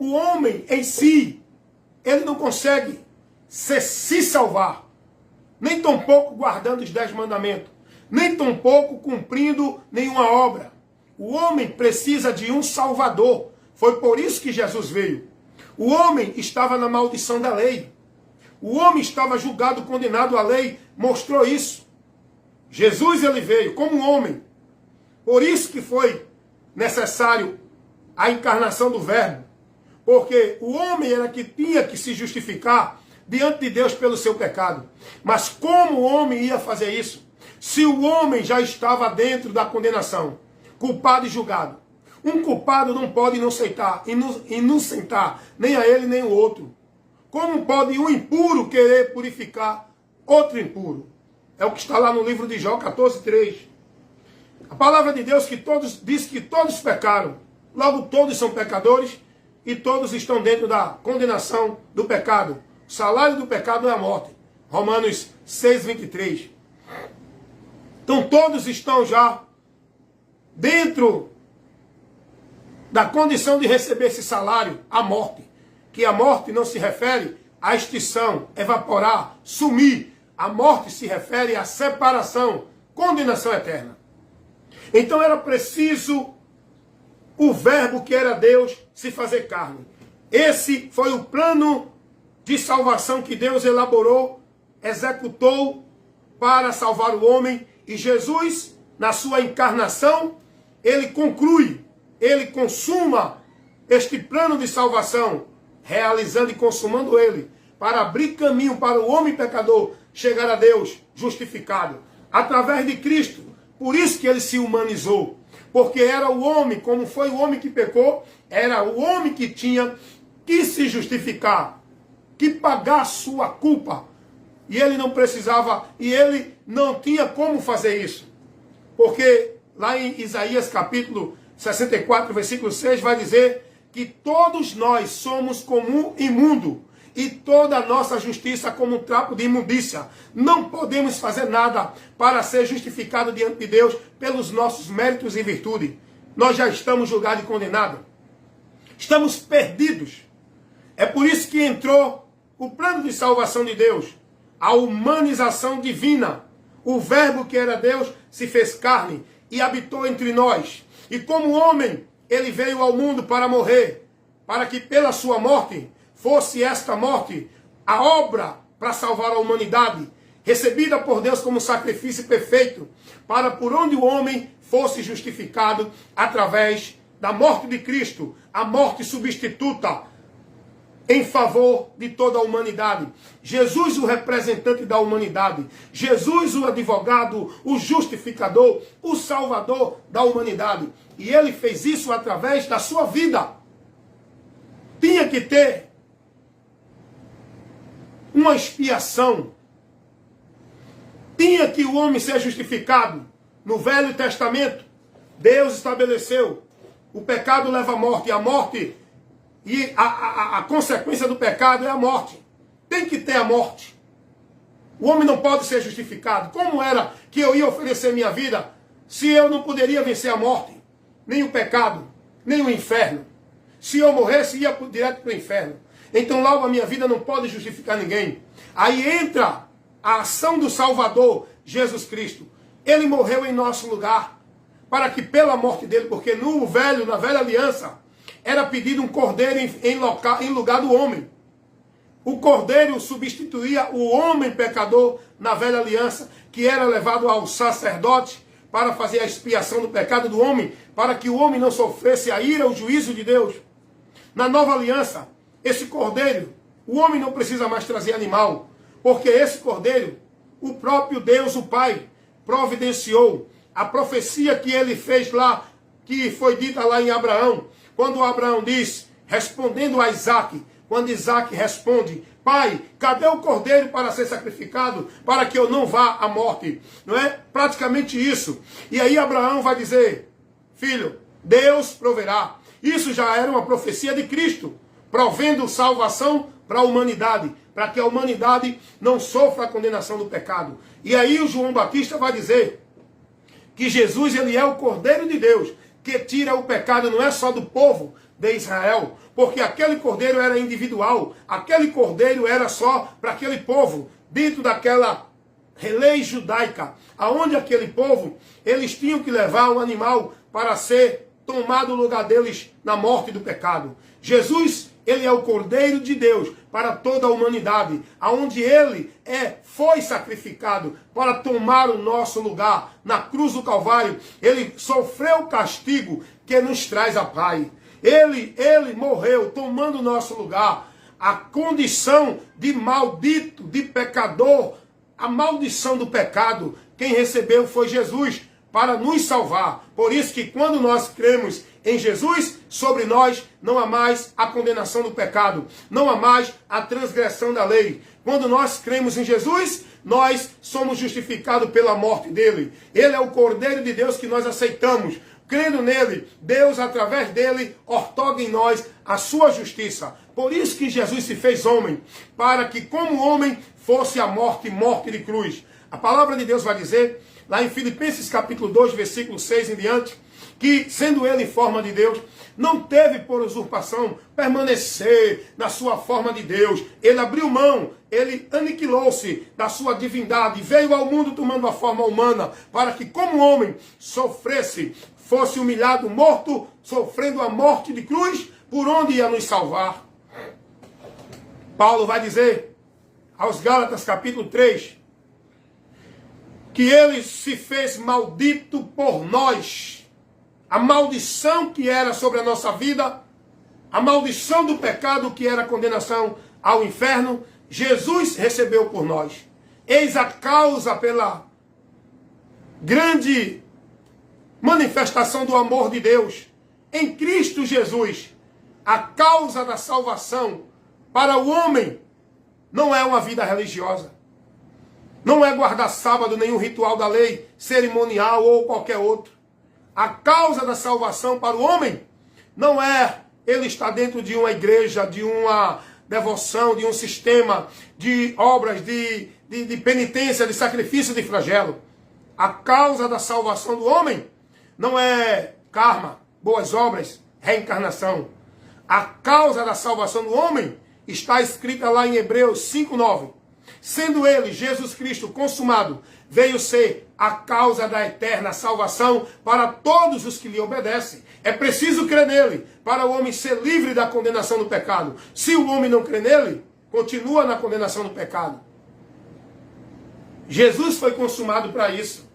o homem em si, ele não consegue se salvar, nem tampouco guardando os 10 mandamentos, nem tampouco cumprindo nenhuma obra. O homem precisa de um Salvador. Foi por isso que Jesus veio. O homem estava na maldição da lei. O homem estava julgado, condenado à lei, mostrou isso. Jesus, ele veio como um homem. Por isso que foi necessário a encarnação do Verbo. Porque o homem era que tinha que se justificar diante de Deus pelo seu pecado. Mas como o homem ia fazer isso? Se o homem já estava dentro da condenação, culpado e julgado. Um culpado não pode inocentar, inocentar nem a ele nem o outro. Como pode um impuro querer purificar outro impuro? É o que está lá no livro de Jó 14:3. A palavra de Deus diz que todos pecaram. Logo todos são pecadores e todos estão dentro da condenação do pecado. O salário do pecado é a morte. Romanos 6:23. Então todos estão já dentro da condição de receber esse salário, a morte. Que a morte não se refere à extinção, evaporar, sumir. A morte se refere à separação, condenação eterna. Então era preciso o Verbo que era Deus se fazer carne. Esse foi o plano de salvação que Deus elaborou, executou para salvar o homem. E Jesus, na sua encarnação, ele conclui, ele consuma este plano de salvação, realizando e consumando ele, para abrir caminho para o homem pecador chegar a Deus justificado, através de Cristo. Por isso que ele se humanizou, porque era o homem, como foi o homem que pecou, era o homem que tinha que se justificar, que pagar sua culpa. E ele não precisava, e ele não tinha como fazer isso. Porque lá em Isaías capítulo 64, versículo 6, vai dizer que todos nós somos como um imundo, e toda a nossa justiça como um trapo de imundícia. Não podemos fazer nada para ser justificado diante de Deus pelos nossos méritos e virtude. Nós já estamos julgados e condenados. Estamos perdidos. É por isso que entrou o plano de salvação de Deus, a humanização divina. O Verbo que era Deus se fez carne e habitou entre nós. E como homem, ele veio ao mundo para morrer, para que pela sua morte fosse esta morte a obra para salvar a humanidade, recebida por Deus como sacrifício perfeito, para por onde o homem fosse justificado através da morte de Cristo, a morte substituta em favor de toda a humanidade. Jesus, o representante da humanidade. Jesus, o advogado, o justificador, o salvador da humanidade. E ele fez isso através da sua vida. Tinha que ter uma expiação. Tinha que o homem ser justificado. No Velho Testamento, Deus estabeleceu: o pecado leva à morte, e a morte, e a consequência do pecado é a morte. Tem que ter a morte. O homem não pode ser justificado. Como era que eu ia oferecer minha vida se eu não poderia vencer a morte, nem o pecado, nem o inferno? Se eu morresse, ia direto para o inferno. Então logo a minha vida não pode justificar ninguém. Aí entra a ação do Salvador, Jesus Cristo. Ele morreu em nosso lugar, para que pela morte dele, porque na velha aliança, era pedido um cordeiro em lugar do homem. O cordeiro substituía o homem pecador na velha aliança, que era levado ao sacerdote para fazer a expiação do pecado do homem, para que o homem não sofresse a ira, o juízo de Deus. Na nova aliança, esse cordeiro, o homem não precisa mais trazer animal, porque esse cordeiro, o próprio Deus, o Pai, providenciou. A profecia que ele fez lá, que foi dita lá em Abraão, quando Abraão diz, respondendo a Isaac, quando Isaac responde: Pai, cadê o cordeiro para ser sacrificado, para que eu não vá à morte? Não é? Praticamente isso. E aí Abraão vai dizer: filho, Deus proverá. Isso já era uma profecia de Cristo, provendo salvação para a humanidade, para que a humanidade não sofra a condenação do pecado. E aí o João Batista vai dizer que Jesus, ele é o Cordeiro de Deus, que tira o pecado não é só do povo, de Israel, porque aquele cordeiro era individual, aquele cordeiro era só para aquele povo, dentro daquela lei judaica, aonde aquele povo, eles tinham que levar um animal para ser tomado o lugar deles na morte do pecado. Jesus, ele é o Cordeiro de Deus para toda a humanidade, aonde ele foi sacrificado para tomar o nosso lugar na cruz do Calvário. Ele sofreu o castigo que nos traz a paz. Ele morreu tomando o nosso lugar. A condição de maldito, de pecador, a maldição do pecado, quem recebeu foi Jesus para nos salvar. Por isso que quando nós cremos em Jesus, sobre nós não há mais a condenação do pecado, não há mais a transgressão da lei. Quando nós cremos em Jesus, nós somos justificados pela morte dele. Ele é o Cordeiro de Deus que nós aceitamos. Crendo nele, Deus, através dele, outorga em nós a sua justiça. Por isso que Jesus se fez homem, para que como homem fosse a morte de cruz. A palavra de Deus vai dizer, lá em Filipenses capítulo 2, versículo 6 em diante, que sendo ele em forma de Deus, não teve por usurpação permanecer na sua forma de Deus. Ele abriu mão, ele aniquilou-se da sua divindade, veio ao mundo tomando a forma humana, para que como homem sofresse, fosse humilhado, morto, sofrendo a morte de cruz, por onde ia nos salvar. Paulo vai dizer aos Gálatas capítulo 3, que ele se fez maldito por nós. A maldição que era sobre a nossa vida, a maldição do pecado que era a condenação ao inferno, Jesus recebeu por nós. Eis a causa pela grande manifestação do amor de Deus em Cristo Jesus. A causa da salvação para o homem não é uma vida religiosa. Não é guardar sábado, nenhum ritual da lei, cerimonial ou qualquer outro. A causa da salvação para o homem não é ele estar dentro de uma igreja, de uma devoção, de um sistema de obras, de penitência, de sacrifício, de flagelo. A causa da salvação do homem não é karma, boas obras, reencarnação. A causa da salvação do homem está escrita lá em Hebreus 5:9. Sendo ele, Jesus Cristo, consumado, veio ser a causa da eterna salvação para todos os que lhe obedecem. É preciso crer nele para o homem ser livre da condenação do pecado. Se o homem não crê nele, continua na condenação do pecado. Jesus foi consumado para isso.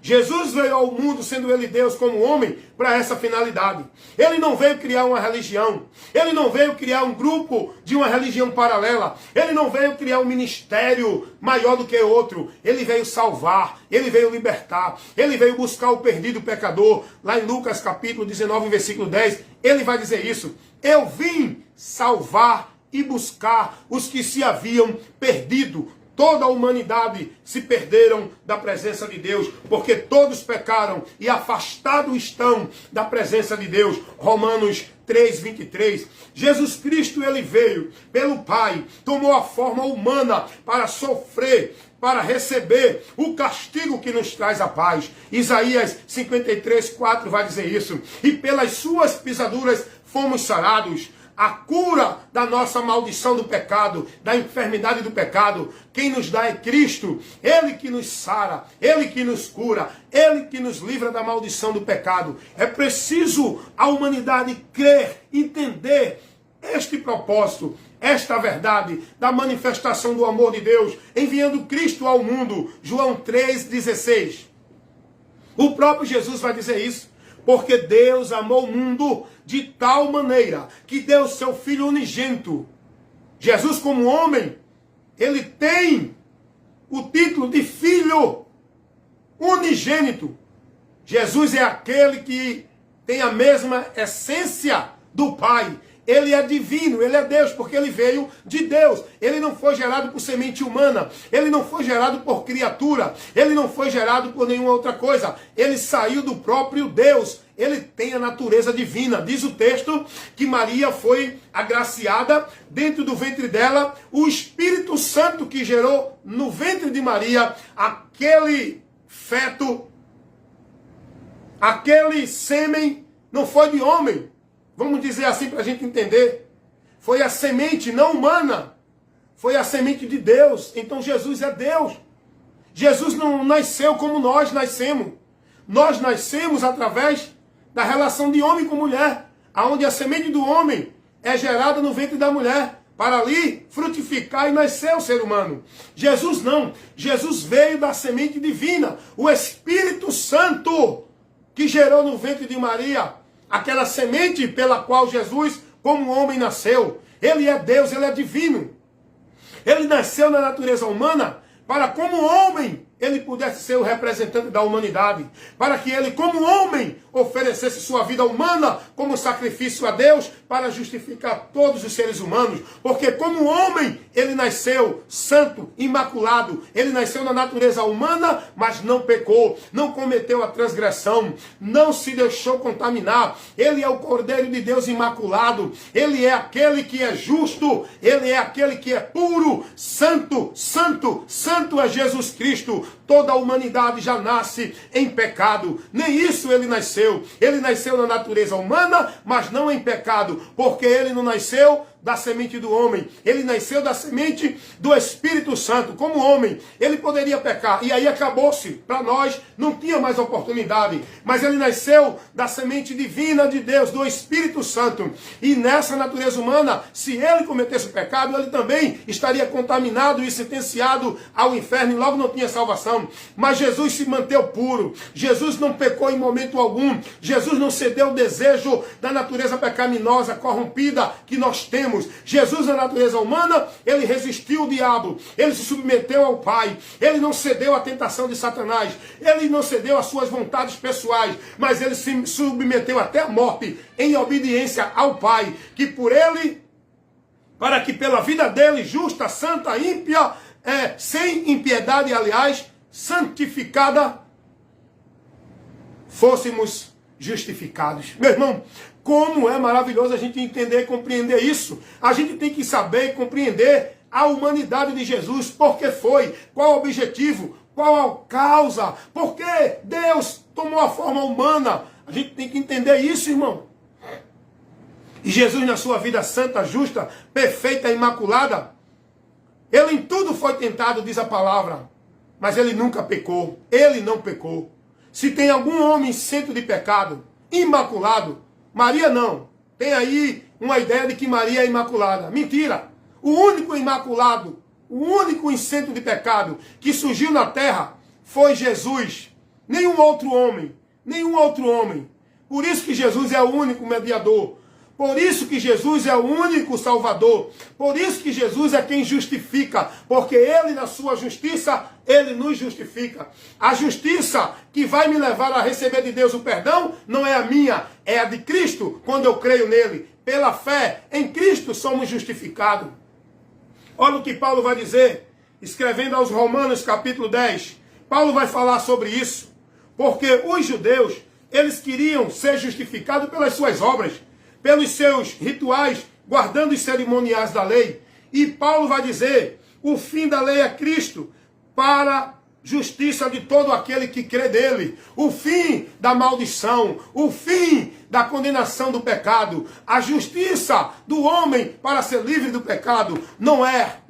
Jesus veio ao mundo, sendo ele Deus como homem, para essa finalidade. Ele não veio criar uma religião. Ele não veio criar um grupo de uma religião paralela. Ele não veio criar um ministério maior do que outro. Ele veio salvar. Ele veio libertar. Ele veio buscar o perdido pecador. Lá em Lucas capítulo 19, versículo 10, ele vai dizer isso. Eu vim salvar e buscar os que se haviam perdido. Toda a humanidade se perderam da presença de Deus, porque todos pecaram e afastados estão da presença de Deus. Romanos 3:23. Jesus Cristo, ele veio pelo Pai, tomou a forma humana para sofrer, para receber o castigo que nos traz a paz. Isaías 53:4 vai dizer isso. E pelas suas pisaduras fomos sarados. A cura da nossa maldição do pecado, da enfermidade do pecado, quem nos dá é Cristo. Ele que nos sara, Ele que nos cura, Ele que nos livra da maldição do pecado. É preciso a humanidade crer, entender este propósito, esta verdade da manifestação do amor de Deus, enviando Cristo ao mundo. João 3,16. O próprio Jesus vai dizer isso. Porque Deus amou o mundo de tal maneira que deu seu Filho unigênito. Jesus, como homem, ele tem o título de Filho unigênito. Jesus é aquele que tem a mesma essência do Pai. Ele é divino, ele é Deus, porque ele veio de Deus. Ele não foi gerado por semente humana. Ele não foi gerado por criatura. Ele não foi gerado por nenhuma outra coisa. Ele saiu do próprio Deus. Ele tem a natureza divina. Diz o texto que Maria foi agraciada, dentro do ventre dela, o Espírito Santo que gerou no ventre de Maria aquele feto, aquele sêmen, não foi de homem. vamos dizer assim para a gente entender, foi a semente não humana, foi a semente de Deus. Então Jesus é Deus. Jesus não nasceu como nós nascemos. Nós nascemos através da relação de homem com mulher, aonde a semente do homem é gerada no ventre da mulher, para ali frutificar e nascer o ser humano. Jesus não. Jesus veio da semente divina, o Espírito Santo, que gerou no ventre de Maria, aquela semente pela qual Jesus, como homem, nasceu. Ele é Deus, ele é divino. Ele nasceu na natureza humana para, como homem, ele pudesse ser o representante da humanidade. Para que ele, como homem, oferecesse sua vida humana como sacrifício a Deus para justificar todos os seres humanos. Porque como homem, ele nasceu santo, imaculado. Ele nasceu na natureza humana, mas não pecou, não cometeu a transgressão, não se deixou contaminar. Ele é o Cordeiro de Deus imaculado. Ele é aquele que é justo. Ele é aquele que é puro, santo, santo, santo é Jesus Cristo. Toda a humanidade já nasce em pecado. Nem isso ele nasceu. Ele nasceu na natureza humana, mas não em pecado. Porque ele não nasceu da semente do homem. Ele nasceu da semente do Espírito Santo. Como homem, ele poderia pecar. E aí acabou-se. Para nós, não tinha mais oportunidade. Mas ele nasceu da semente divina de Deus, do Espírito Santo. E nessa natureza humana, se ele cometesse pecado, ele também estaria contaminado e sentenciado ao inferno. E logo não tinha salvação. Mas Jesus se manteve puro. Jesus não pecou em momento algum. Jesus não cedeu ao desejo da natureza pecaminosa, corrompida que nós temos. Jesus, na natureza humana, ele resistiu ao diabo, ele se submeteu ao Pai, ele não cedeu à tentação de Satanás, ele não cedeu às suas vontades pessoais, mas ele se submeteu até a morte em obediência ao Pai, que por ele, para que pela vida dele, justa, santa, ímpia, sem impiedade, aliás, santificada, fôssemos justificados. Meu irmão, como é maravilhoso a gente entender e compreender isso. A gente tem que saber e compreender a humanidade de Jesus. Por que foi? Qual o objetivo? Qual a causa? Por que Deus tomou a forma humana? A gente tem que entender isso, irmão. E Jesus, na sua vida santa, justa, perfeita, imaculada, ele em tudo foi tentado, diz a palavra, mas ele nunca pecou. Ele não pecou. Se tem algum homem isento de pecado, imaculado, Maria não. Tem aí uma ideia de que Maria é imaculada. Mentira. O único imaculado, o único isento de pecado que surgiu na terra foi Jesus. Nenhum outro homem. Nenhum outro homem. Por isso que Jesus é o único mediador. Por isso que Jesus é o único Salvador. Por isso que Jesus é quem justifica. Porque ele, na sua justiça, ele nos justifica. A justiça que vai me levar a receber de Deus o perdão não é a minha, é a de Cristo, quando eu creio nele. Pela fé em Cristo somos justificados. Olha o que Paulo vai dizer, escrevendo aos Romanos, capítulo 10. Paulo vai falar sobre isso. Porque os judeus, eles queriam ser justificados pelas suas obras, pelos seus rituais, guardando os cerimoniais da lei. E Paulo vai dizer, o fim da lei é Cristo, para justiça de todo aquele que crê nele. O fim da maldição, o fim da condenação do pecado, a justiça do homem para ser livre do pecado, não é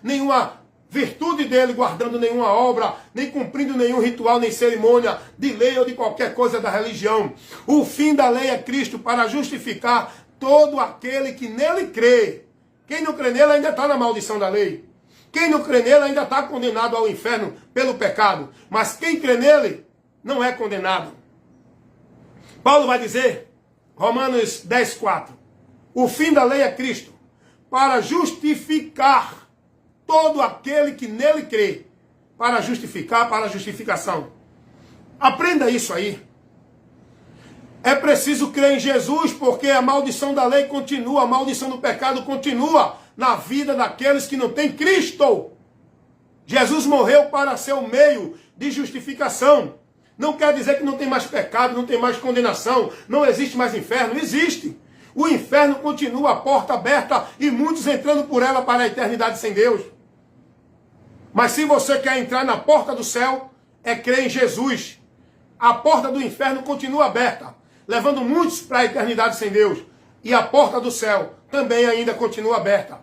nenhuma virtude dele guardando nenhuma obra, nem cumprindo nenhum ritual, nem cerimônia de lei ou de qualquer coisa da religião. O fim da lei é Cristo para justificar todo aquele que nele crê. Quem não crê nele ainda está na maldição da lei. Quem não crê nele ainda está condenado ao inferno pelo pecado. Mas quem crê nele não é condenado. Paulo vai dizer, Romanos 10:4, o fim da lei é Cristo para justificar todo aquele que nele crê, para justificar, para a justificação. Aprenda isso aí. É preciso crer em Jesus, porque a maldição da lei continua, a maldição do pecado continua na vida daqueles que não têm Cristo. Jesus morreu para ser o meio de justificação. Não quer dizer que não tem mais pecado, não tem mais condenação, não existe mais inferno. Existe. O inferno continua, a porta aberta e muitos entrando por ela para a eternidade sem Deus. Mas se você quer entrar na porta do céu, é crer em Jesus. A porta do inferno continua aberta. levando muitos para a eternidade sem Deus. E a porta do céu também ainda continua aberta.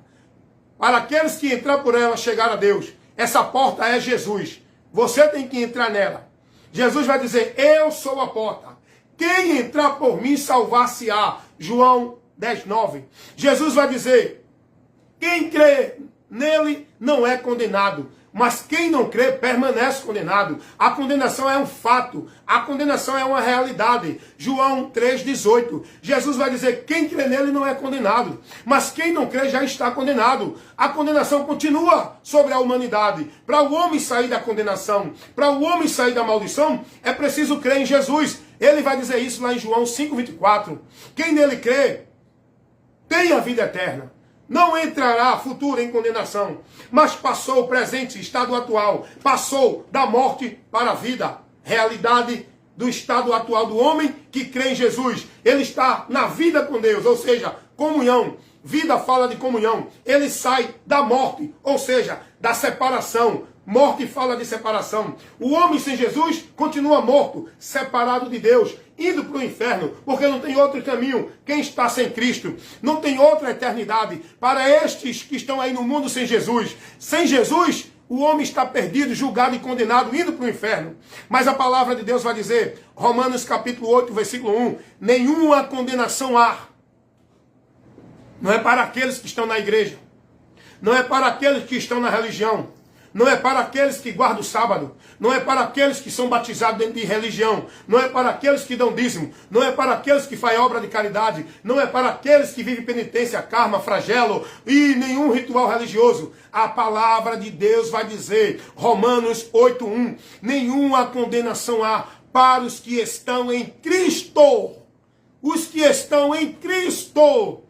Para aqueles que entrar por ela, chegar a Deus. Essa porta é Jesus. Você tem que entrar nela. Jesus vai dizer, eu sou a porta. Quem entrar por mim, salvar-se-á. João 10:9. Jesus vai dizer, quem crê nele não é condenado. Mas quem não crê permanece condenado. A condenação é um fato. A condenação é uma realidade. João 3:18. Jesus vai dizer, quem crê nele não é condenado. Mas quem não crê já está condenado. A condenação continua sobre a humanidade. Para o homem sair da condenação, para o homem sair da maldição, é preciso crer em Jesus. Ele vai dizer isso lá em João 5:24. Quem nele crê tem a vida eterna. Não entrará futuro em condenação, mas passou o presente, estado atual, passou da morte para a vida. Realidade do estado atual do homem que crê em Jesus. Ele está na vida com Deus, ou seja, comunhão. Vida fala de comunhão. Ele sai da morte, ou seja, da separação. Morte fala de separação. O homem sem Jesus continua morto, separado de Deus, indo para o inferno, porque não tem outro caminho. Quem está sem Cristo não tem outra eternidade. Para estes que estão aí no mundo sem Jesus, o homem está perdido, julgado e condenado, indo para o inferno. Mas a palavra de Deus vai dizer, Romanos capítulo 8, versículo 1, nenhuma condenação há. Não é para aqueles que estão na igreja, não é para aqueles que estão na religião, não é para aqueles que guardam o sábado, não é para aqueles que são batizados dentro de religião, não é para aqueles que dão dízimo, não é para aqueles que fazem obra de caridade, não é para aqueles que vivem penitência, karma, flagelo e nenhum ritual religioso. A palavra de Deus vai dizer, Romanos 8:1, nenhuma condenação há para os que estão em Cristo. Os que estão em Cristo.